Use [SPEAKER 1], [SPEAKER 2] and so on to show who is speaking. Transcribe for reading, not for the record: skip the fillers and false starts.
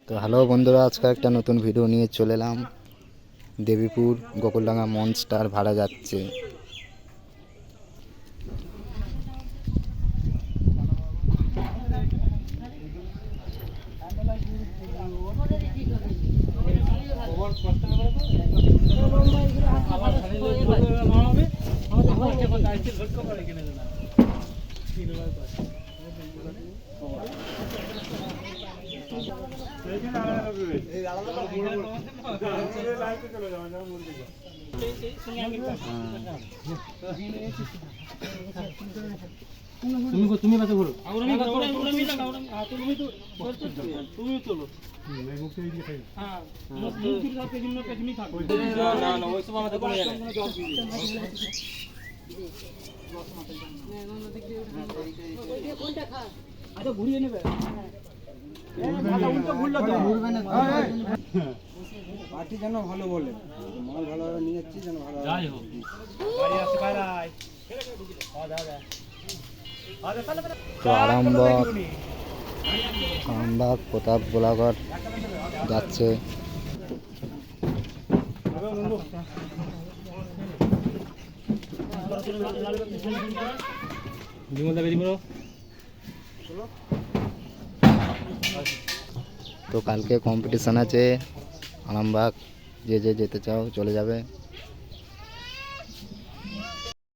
[SPEAKER 1] তো হ্যালো বন্ধুরা, আজকে একটা নতুন ভিডিও নিয়ে চলে এলাম। দেবীপুর গোকুলডাঙ্গা মনস্টার ভাড়া যাচ্ছে।
[SPEAKER 2] তুমি বাতে বলো তুমি চলো হ্যাঁ মুক্তির সাথে বিভিন্ন পেছনেই থাকো না না ওই সব আমাদের কোনো জায়গা আচ্ছা ঘুরিয়ে নেবে উল্টো ঘুরলো তো পার্টি যেন ভালো বলে মাল ভালোভাবে নিয়ে যাচ্ছি যেন ভালো যাই হোক গাড়ি আসতে পারে
[SPEAKER 1] তো আরামবাগ প্রতাপ গোলাঘাট যাচ্ছে। তো কালকে কম্পিটিশন আছে আরামবাগ, যে যেতে চাও চলে যাবে।